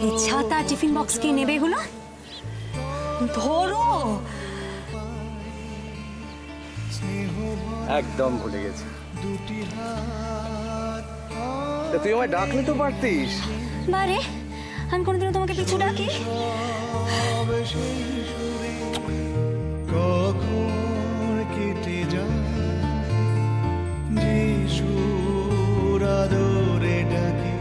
এই ছাতা tiffin box কি নেবে এগুলো? ধরো। একদম ভুলে গেছি। তুই আমায় ডাকলে তো পারতিস। বারে, আমি কোনোদিনও তোমাকে পিছু ডাকি? কখন কেটে যায় যে সুর আদরে ডাকে,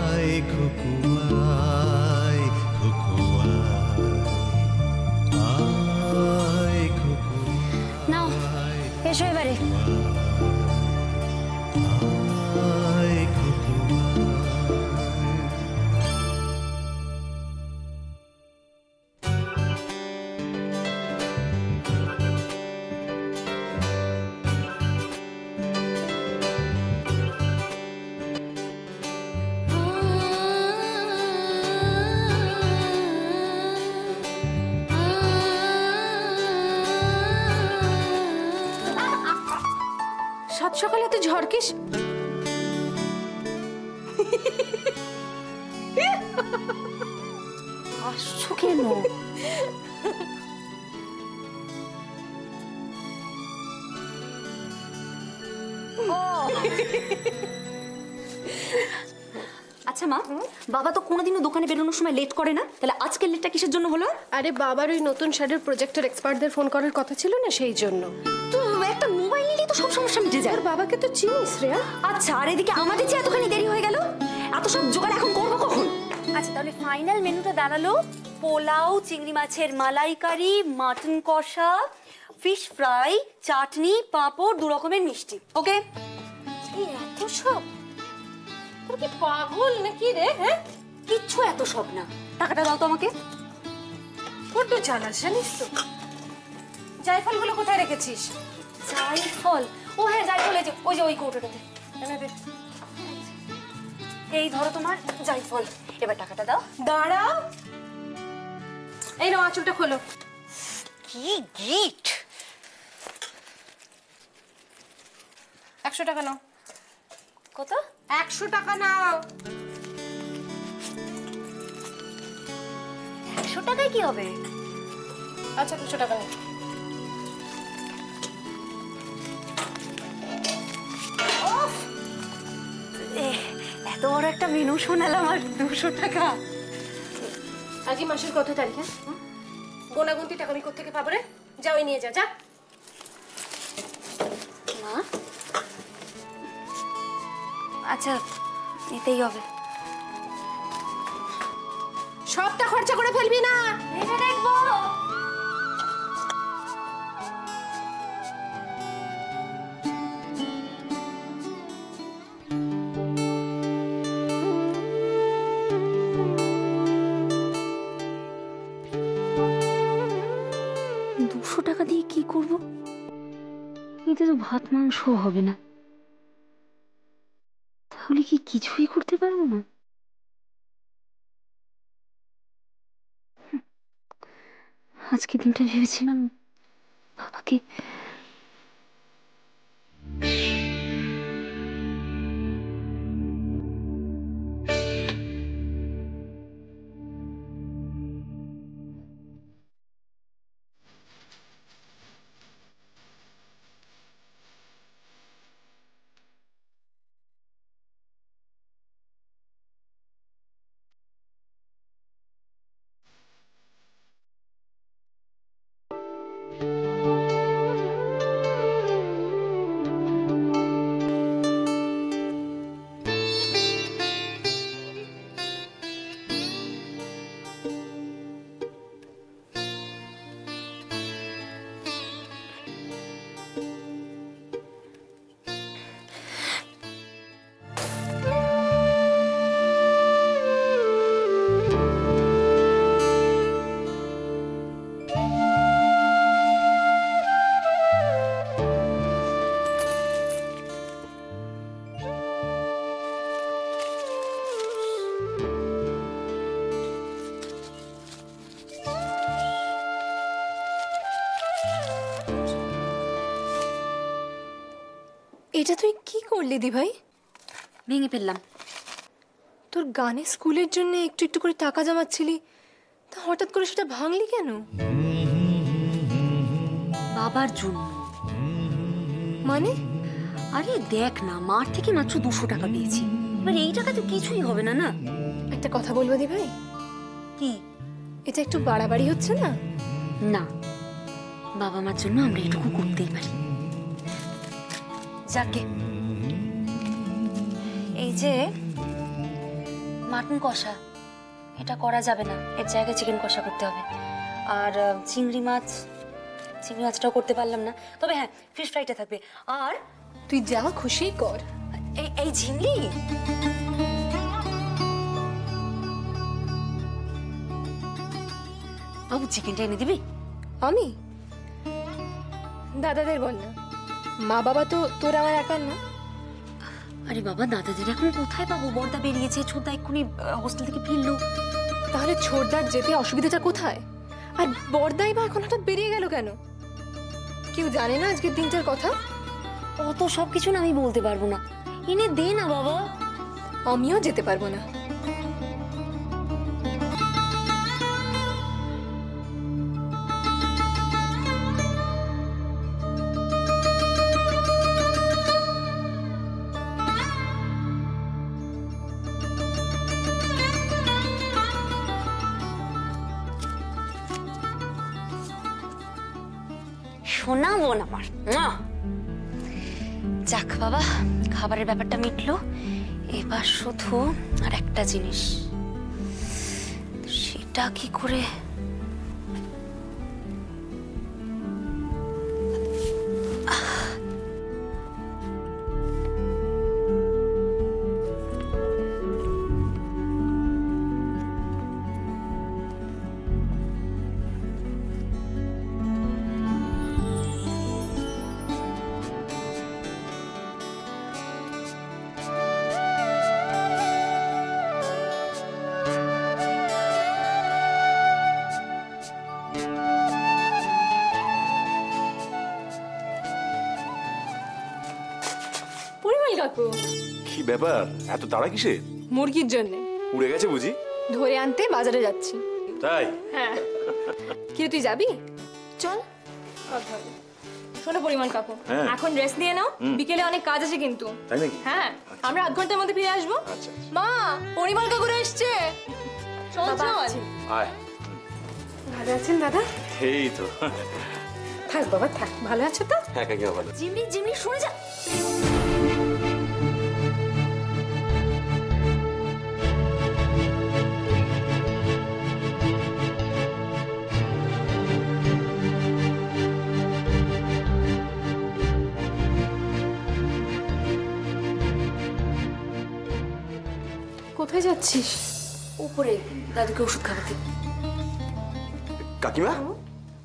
আয় খোকুয়ায় খোকুয়ায়, আয় খোকুয়ায়। নাও এসো এবারে। আয় খোকুয়ায়। সাত সকালে এত ঝড়কিস? আসছো কেন? আচ্ছা মা, বাবা তো কোনোদিনও দোকানে বেরোনোর সময় লেট করে না, তাহলে আজকের লেটটা কিসের জন্য হলো? আরে বাবার ওই নতুন শাড়ির প্রজেক্টের এক্সপার্টদের ফোন করার কথা ছিল না, সেই জন্য। তো একটা মোবাইল নিলেই তো সব সমস্যা মিটে যায়। আর বাবাকে তো চিনিস রেয়া। আচ্ছা, আর এদিকে আমাদের যে এতখানি দেরি হয়ে গেল, এত সব জোগাড় এখন করবো কখন? আচ্ছা, তাহলে ফাইনাল মেনুটা দাঁড়ালো পোলাও, চিংড়ি মাছের মালাইকারি, মাটন কষা, ফিশ ফ্রাই, চাটনি, পাঁপড়, 2 রকমের মিষ্টি। ওকে? এত সব? তোর কি পাগল নাকি রে? হ্যাঁ, কিচ্ছু এত সব না। টাকাটা দাও তো আমাকে। বড্ড জ্বালাস জানিস তো। জায়ফলগুলো কোথায় রেখেছিস? জায়ফল? ও হ্যাঁ, জায়ফল। এই যে ওই কৌটোটাতে। এনে দে। এই ধরো তোমার জায়ফল। এবার টাকাটা দাও। দাঁড়াও, এই নাও আঁচলটা খোলো। কি গিট! 100 টাকা নাও। কত? 100 টাকা নাও। 100 টাকায় কি হবে? আচ্ছা, 200 টাকা নাও। এত বড় একটা মেনু শোনালাম আর 200 টাকা? আজকে মাসের কত তারিখ? গোনাগুনতি টাকা আমি কোত্থেকে পাবো রে? যাও নিয়ে যা। মা, আচ্ছা নিতেই হবে। সবটা খরচা করে ফেলবি না। ভেবে দেখবো। টাকা দিয়ে কি করব? এতে তো ভাত মাংস হবে না। তাহলে কি কিছুই করতে পারবো না? আজকে দিনটা ভেবেছিলাম বাবাকে এটা তুই কি করলি দি ভাই? ভেঙে ফেললাম। তোর গানের স্কুলের জন্য একটু একটু করে টাকা জমাচ্ছিলি, তা হঠাৎ করে সেটা ভাঙলি কেন? বাবার জন্য। মানে? আরে দেখ না, মার থেকে মাত্র 200 টাকা পেয়েছি, এবার এই টাকা তো কিছুই হবে না। না একটা কথা বলবো দি ভাই, কি? এটা একটু বাড়াবাড়ি হচ্ছে না? না, বাবা মার জন্য আমরা এটুকু করতেই পারি। যাকে এই যে মাটন কষা, এটা করা যাবে না, এর জায়গায় চিকেন কষা করতে হবে। আর চিংড়ি মাছটাও করতে পারলাম না, তবে হ্যাঁ ফিশ ফ্রাইটা থাকবে। আর তুই যা খুশি কর। এই ঝিমলি, বাবু চিকেনটা এনে দিবি? আমি? দাদাদের বল না, মা বাবা তো তোর আমার একার না। আরে বাবা, দাদাদের এখন কোথায় পাবো? বর্দা বেরিয়েছে, ছোটদা এক্ষুনি হোস্টেল থেকে ফিরলো। তাহলে ছোটদার যেতে অসুবিধাটা কোথায়? আর বড়দাই বা এখন হঠাৎ বেরিয়ে গেল কেন? কেউ জানে না আজকের দিনটার কথা? অত সবকিছু না আমি বলতে পারবো না, এনে দে না বাবা। আমিও যেতে পারবো না। শোনা বোন আমার, যাক বাবা, খাবারের ব্যাপারটা মিটলো। এবার শুধু আর একটা জিনিস, সেটা কি করে? পরিমল কাকু, কি ব্যাপার, এত তাড়া কিসে? মুরগির জন্য উড়ে গেছে বুঝি? ধরে আনতে বাজারে যাচ্ছি। তাই? হ্যাঁ। কি তুই যাবি? চল। শোনো পরিমল কাকু, হ্যাঁ। এখন রেস্ট নিয়ে নাও, বিকেলে অনেক কাজ আছে কিন্তু। তাই নাকি? হ্যাঁ, আমরা আধ ঘন্টার মধ্যে ফিরে আসবো। আচ্ছা, আচ্ছা। মা, পরিমল কাকুরা এসছে। চল চল। আয়। ভালো আছেন দাদা? এই তো। থাক বাবা থাক, ভালো আছো তো? হ্যাঁ, কাকিমা ভালো। জিমলি শুনে যা। কোথায় যাচ্ছিস? উপরে দাদুকে ওষুধ খাওয়াতে। কাকিমা,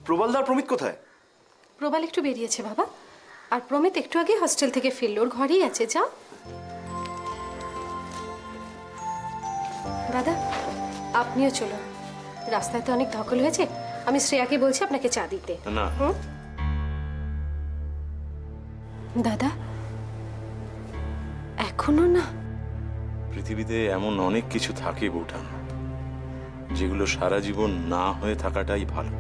প্রবালদা আর প্রমিত কোথায়? প্রবাল একটু বেরিয়েছে বাবা, আর প্রমিত একটু আগে হস্টেল থেকে ফিরল, ওর ঘরেই আছে। যা দাদা, আপনিও চলুন, রাস্তায় তো অনেক ধকল হয়েছে। আমি শ্রেয়াকে বলছি আপনাকে চা দিতে। না। দাদা এখনো না? পৃথিবীতে এমন অনেক কিছু থাকে বৌঠান, যেগুলো সারা জীবন না হয়ে থাকাটাই ভালো।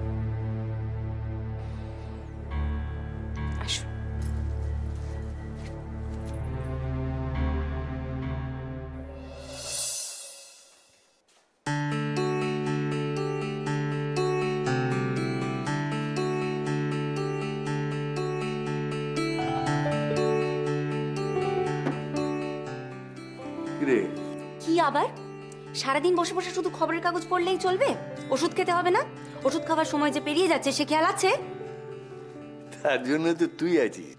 আসুন। রে, কি আবার? সারাদিন বসে বসে শুধু খবরের কাগজ পড়লেই চলবে? ওষুধ খেতে হবে না? ওষুধ খাওয়ার সময় যে পেরিয়ে যাচ্ছে সে খেয়াল আছে? তার জন্য তো তুই আছিস।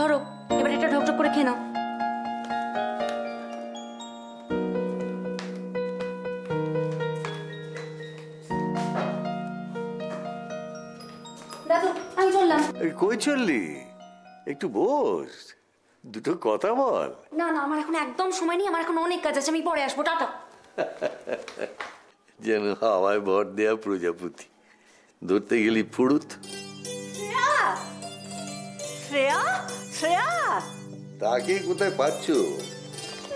ধরো, এবার এটা ঢকঢক করে খেয়ে নাও। দাদু আমি চললাম। কই চললি? একটু বস, দুটো কথা বল। না না, আমার এখন একদম সময় নেই, আমার এখন অনেক কাজ আছে, আমি পরে আসবো, টাটা। যেন হাওয়ায় ভর দেয়া প্রজাপতি, ধরতে গেলি ফুড়ুত। শ্রেয়া, শ্রেয়া, তাকে কোথায় পাচ্ছ?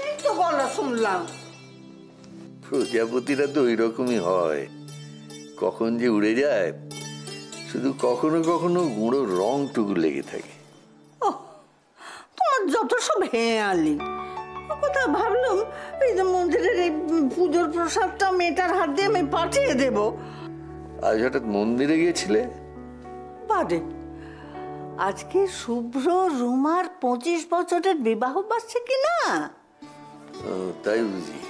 এই তো গলা শুনলাম। প্রজাপতিরা তো ওই রকমই হয়, কখন যে উড়ে যায়, শুধু কখনো কখনো গুঁড়ো রংটুকু লেগে থাকে। ও, তোমার যত সব হেয়ালি কথা। ভাবলাম এই যে মন্দিরের এই পুজোর প্রসাদটা মেয়েটার হাত দিয়ে আমি পাঠিয়ে দেব। আজ হঠাৎ মন্দিরে গিয়েছিলে? বাদে আজকে শুভ্র রুমার 25 বছরের বিবাহ বার্ষিকী না? ও, তাই বুঝি।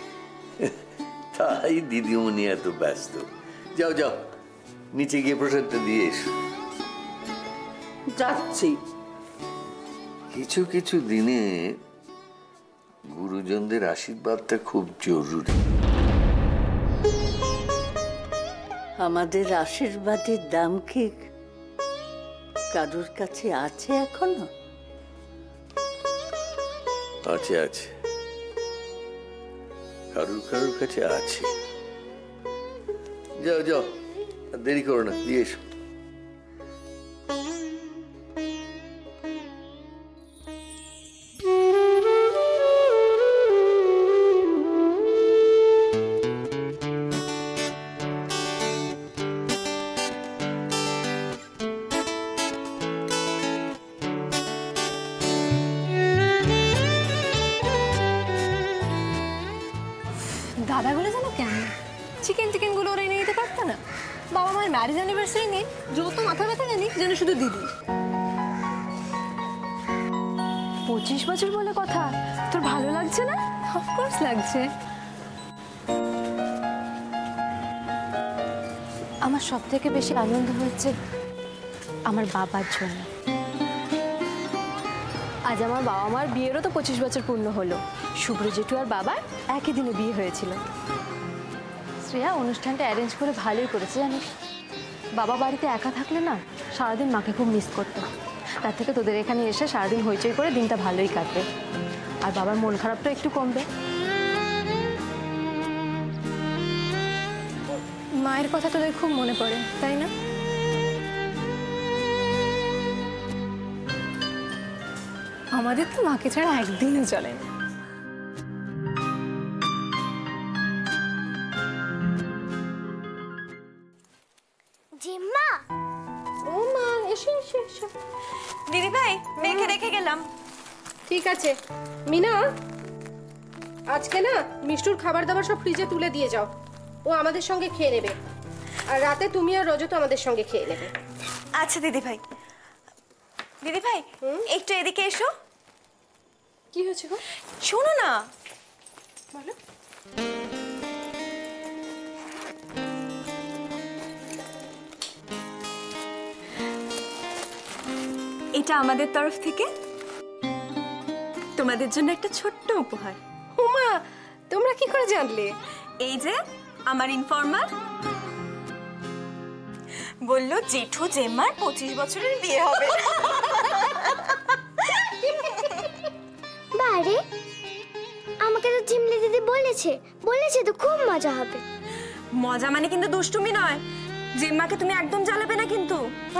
তাই দিদিমণি এত ব্যস্ত। যাও যাও, নিচে গিয়ে প্রসাদটা দিয়ে এসো। যাচ্ছি। কিছু কিছু দিনে গুরুজনদের আশীর্বাদটা খুব জরুরি। আমাদের আশীর্বাদের দাম কি কারোর কাছে আছে এখনো? আছে আছে, কারুর কারুর কাছে আছে। যাও যাও, আর দেরি করো না, দিয়ে এসো। দাদাগুলো জানো কেমন, চিকেন গুলো ওরা এনে দিতে পারতো না? বাবা মায়ের ম্যারেজ অ্যানিভার্সারি নেই, যত মাথা ব্যথা জানি যেন শুধু দিদি। 25 বছর বলে কথা, তোর ভালো লাগছে না? অফকোর্স লাগছে। আমার সব থেকে বেশি আনন্দ হচ্ছে আমার বাবার জন্য। আজ আমার বাবা মার বিয়েরও তো 25 বছর পূর্ণ হলো। শুভ্র জেঠু আর বাবার একই দিনে বিয়ে হয়েছিল। শ্রেয়া অনুষ্ঠানটা অ্যারেঞ্জ করে ভালোই করেছে জানিস। বাবা বাড়িতে একা থাকলে না সারাদিন মাকে খুব মিস করতো, তার থেকে তোদের এখানে এসে সারাদিন হইচই করে দিনটা ভালোই কাটবে, আর বাবার মন খারাপটা একটু কমবে। মায়ের কথা তোদের খুব মনে পড়ে তাই না? আমাদের তো মাকে ছাড়া একদিনও চলে না। জিম্মা, ও মা, এসো এসো এসো। দিদি ভাই, মেয়েকে রেখে গেলাম। ঠিক আছে মিনা, আজকে না মিষ্টুর খাবার দাবার সব ফ্রিজে তুলে দিয়ে যাও, ও আমাদের সঙ্গে খেয়ে নেবে, আর রাতে তুমি আর রজত আমাদের সঙ্গে খেয়ে নেবে। আচ্ছা দিদি ভাই। দিদি ভাই, একটু এদিকে এসো। কি হয়েছে গো? শোনো না। বলো। এটা আমাদের তরফ থেকে তোমাদের জন্য একটা ছোট্ট উপহার। উমা, তোমরা কি করে জানলে? এই যে আমার ইনফর্মার বলল জেঠু জেম্মার 25 বছরের বিয়ে হবে। বারে আমাকে তো জিমলি দিদি বলেছে তো খুব মজা হবে। মজা মানে কিন্তু দুষ্টুমি নয়। জেম্মাকে তুমি একদম জ্বালাবে না কিন্তু।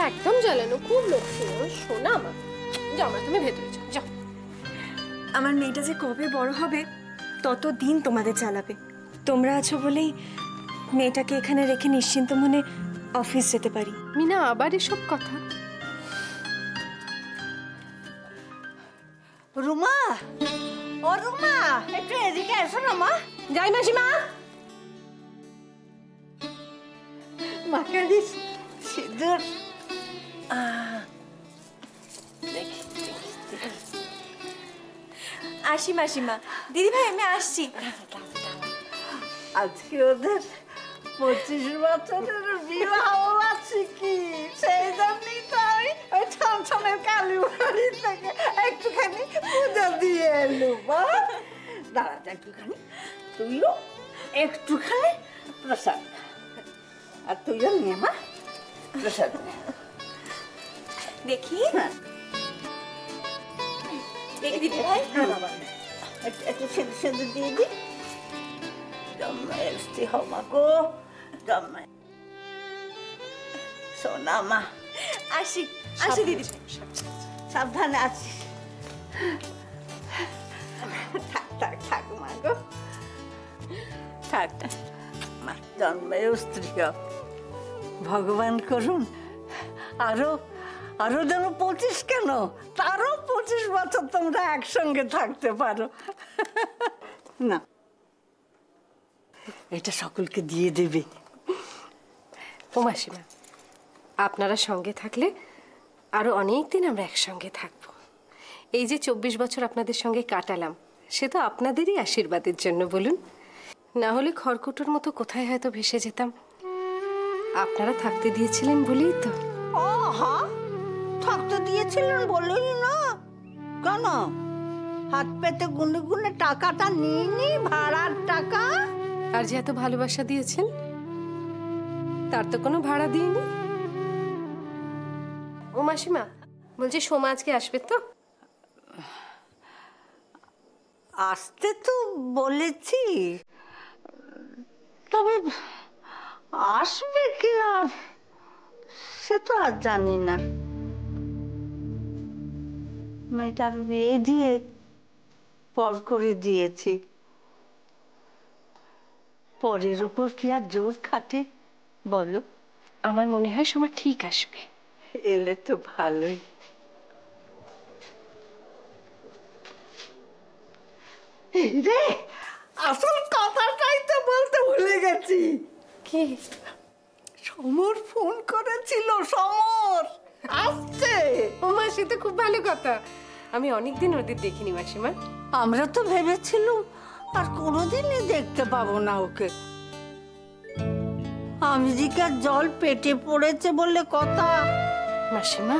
একদম জ্বালানো, খুব লক্ষ্মী শোনা আমার। যাও না, তুমি ভেতরে যাও যাও। আমার মেয়েটা যে কবে বড় হবে ততদিন তোমাদের জ্বালাবে। তোমরা আছো বলেই মেয়েটাকে এখানে রেখে নিশ্চিন্ত মনে অফিস যেতে পারি। মিনা আবার এসব কথা? রুমা, ও রুমা, একটু এদিকে এসো না মা। যাই মাসিমা। মাকে দিস সিঁদুর। আসি মাসিমা। দিদি ভাই আমি আসছি। আজকে ওদের 25 বছরের বিবাহ বার্ষিকী, সেই জন্যই তো ওই ছমছমের কালি বাড়ি থেকে একটুখানি পূজা দিয়ে এলো বা দাঁড়াটা একটুখানি, তুইও একটুখানি প্রসাদ খা। আর তুইও নিয়ে মা প্রসাদ নে। দেখি হ্যাঁ দেখি দিদি ভাই। বাবা একটু সেদ্ধ সেদ্ধ দিয়ে দি। জন্মায় এসছি হমা গো, জন্মায় সোনা মা। আসি আসি দিদি। সাবধানে আছি। থাক থাক থাক মা গো, থাক মা। জন্মেও স্ত্রী ভগবান করুন আরো আরো যেন 25 কেন, তারও 25 বছর তোমরা একসঙ্গে থাকতে পারো। না এটা সকলকে দিয়ে দেবে। ও মাসিমা, আপনারা সঙ্গে থাকলে আরো অনেক দিন আমরা একসঙ্গে থাকব। এই যে 24 বছর আপনাদের সঙ্গে কাটালাম, সে তো আপনাদেরই আশীর্বাদের জন্য বলুন। না হলে খড়কুটোর মতো কোথায় হয়তো ভেসে যেতাম। আপনারা থাকতে দিয়েছিলেন বলেই তো। হা থাকতে দিয়েছিলেন বলেই না, কেন হাত পেতে গুনে গুনে টাকাটা নিয়ে ভাড়ার টাকা। আর যে এত ভালোবাসা দিয়েছেন তার তো কোনো ভাড়া দিইনি। ও মাসিমা, বলছি সোমা আজকে আসবে তো? আসতে তো বলেছি, তবে আসবে কি আর সে তো আর জানি না। মেয়েটার বিয়ে দিয়ে পর করে দিয়েছি, পরের উপর কি আর জোর খাটে বলো? আমার মনে হয় সোমা ঠিক আসবে। এলে তো ভালোই। রে আসল কথাটাই তো বলতে ভুলে গেছি। কি? সমর ফোন করেছিল, সমর আসছে। ও মাসি, তো খুব ভালো কথা। আমি অনেকদিন ওদের দেখিনি মাসিমা। আমরা তো ভেবেছিলাম আর কোনোদিনই দেখতে পাবো না ওকে। আমেরিকার জল পেটে পড়েছে বলে কথা। মাসিমা,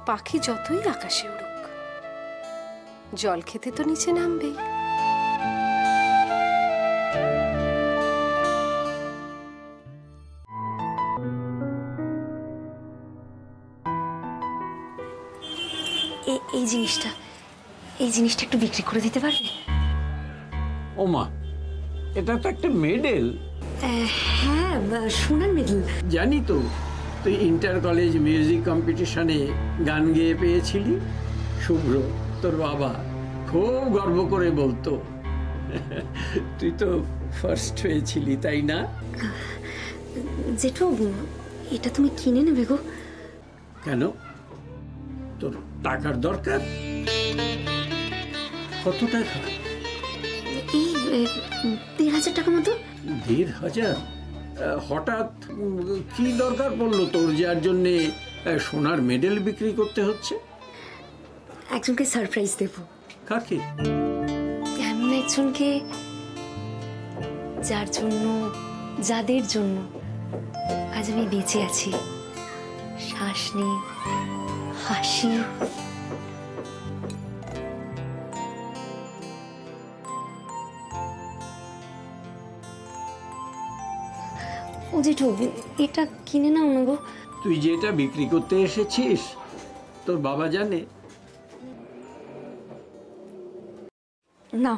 পাখি যতই আকাশে উড়ুক, জল খেতে তো নিচে নামবেই। এই জিনিসটা একটু বিক্রি করে দিতে পারবে? ওমা, এটা তো একটা মেডেল। হ্যাঁ, সোনার মেডেল। জানি তো, তুই ইন্টার কলেজ মিউজিক কম্পিটিশনে গান গেয়ে পেয়েছিলি। শুভ্র তোর বাবা খুব গর্ব করে বলতো তুই তো ফার্স্ট হয়েছিলি, তাই না? জেঠু, এটা তুমি কিনে নেবে গো। কেন, তোর টাকার দরকার? কত টাকা? এই 1,500 টাকা মতো। 1,500? হঠাৎ কি দরকার পড়লো তোর যার জন্যে সোনার মেডেল বিক্রি করতে হচ্ছে? একজনকে সারপ্রাইজ দেব। কাকে? এমন একজনকে যাদের জন্য আজ আমি বেঁচে আছি, শ্বাস নেই, হাসি। ও জেঠু, এটা কিনে নাও না গো। তুই যে এটা বিক্রি করতে এসেছিস তোর বাবা জানে? না,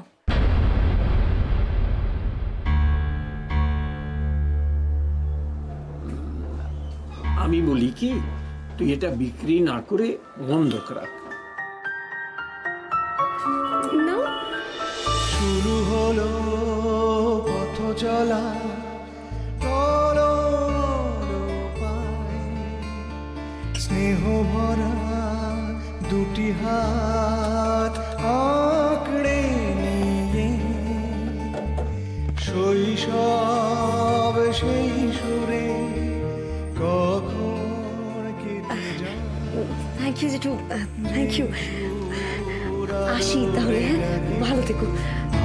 আমি বলি কি, তুই এটা বিক্রি না করে বন্ধক রাখ। না, শুরু হলো পথ চলা, স্নেহ ভরা দুটি হাত আঁকড়ে নিয়ে শৈশব সেই সুরে কখন কেটে যায়। থ্যাংক ইউ জেঠু, থ্যাংক ইউ। আসি তাহলে, হ্যাঁ, ভালো থেকো।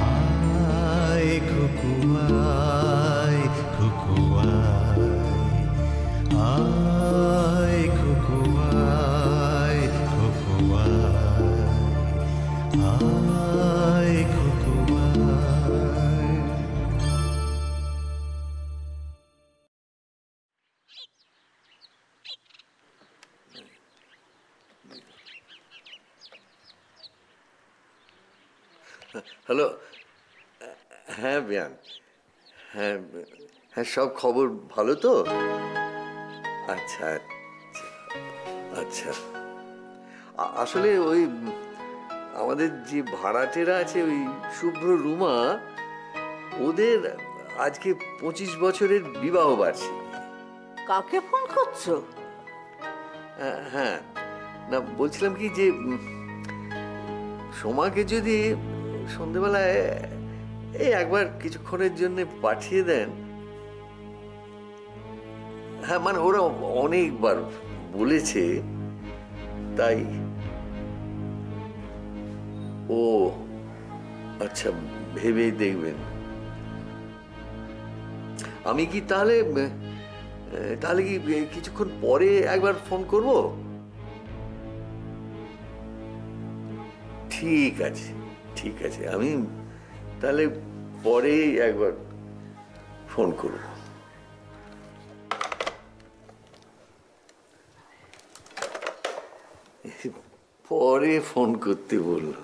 আয় খুকুয়ায় খুকুয়ায়, আয় খুকুয়ায় হ্যালো। হ্যাঁ বিয়ান, হ্যাঁ হ্যাঁ, সব খবর ভালো তো? আচ্ছা আচ্ছা, আসলে ওই আমাদের যে ভাড়াটেরা আছে, ওই শুভ্র রুমা, ওদের আজকে 25 বছরের বিবাহ বার্ষিকী। কাকে ফোন করছো? হ্যাঁ, না বলছিলাম কি যে সোমাকে যদি সন্ধেবেলায় এই একবার কিছুক্ষণের জন্য পাঠিয়ে দেন। হ্যাঁ মানে ওরা অনেকবার বলেছে, তাই। ও আচ্ছা, ভেবেই দেখবেন। আমি কি তাহলে কি কিছুক্ষণ পরে একবার ফোন করব? ঠিক আছে ঠিক আছে, আমি তাহলে পরে একবার ফোন করব। পরে ফোন করতে বলল।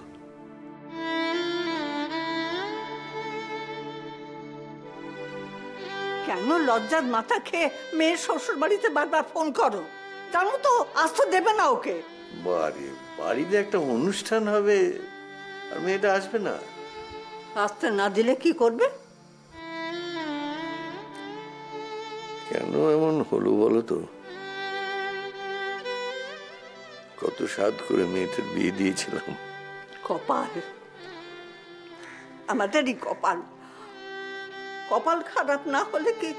কেন লজ্জার মাথা খেয়ে মেয়ের শ্বশুর বাড়িতে বারবার ফোন করো? জানো তো আসতে দেবে না ওকে। বাড়িতে একটা অনুষ্ঠান হবে, আর মেয়েটা আসবে না। আসতে না দিলে কি করবে? কেন এমন হলো বলো তো? কত সাধ করে মেয়েটার বিয়ে দিয়েছিলাম। কপাল, আমাদেরই কপাল। কপাল খারাপ না হলে কি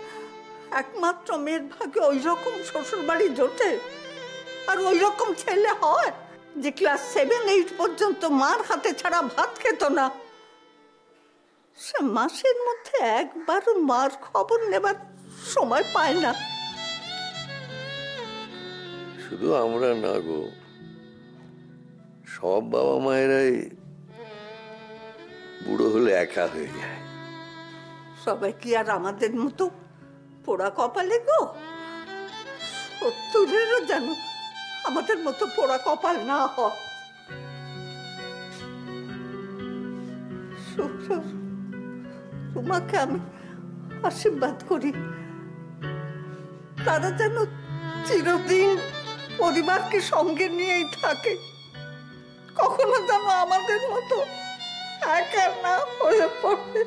একমাত্র মেয়ের ভাগ্যে ওই রকম শ্বশুর বাড়ি জোটে? আর ওই রকম ছেলে হয় যে ক্লাস 7-8 পর্যন্ত মার হাতে ছাড়া ভাত খেত না। সে মাসের মধ্যে একবারও মার খবর নেবার সময় পায় না। শুধু আমরা না গো, সব বাবা মায়েরাই বুড়ো হলে একা হয়ে যায়। সবাই কি আর আমাদের মতো পোড়া কপালে গো? 70-এরও যেন আমাদের মতো পোড়া কপাল না হয়। তোমাকে আমি আশীর্বাদ করি, তারা যেন চিরদিন পরিবারকে সঙ্গে নিয়েই থাকে, কখনো যেন আমাদের মতো একা না হয়ে পড়ে।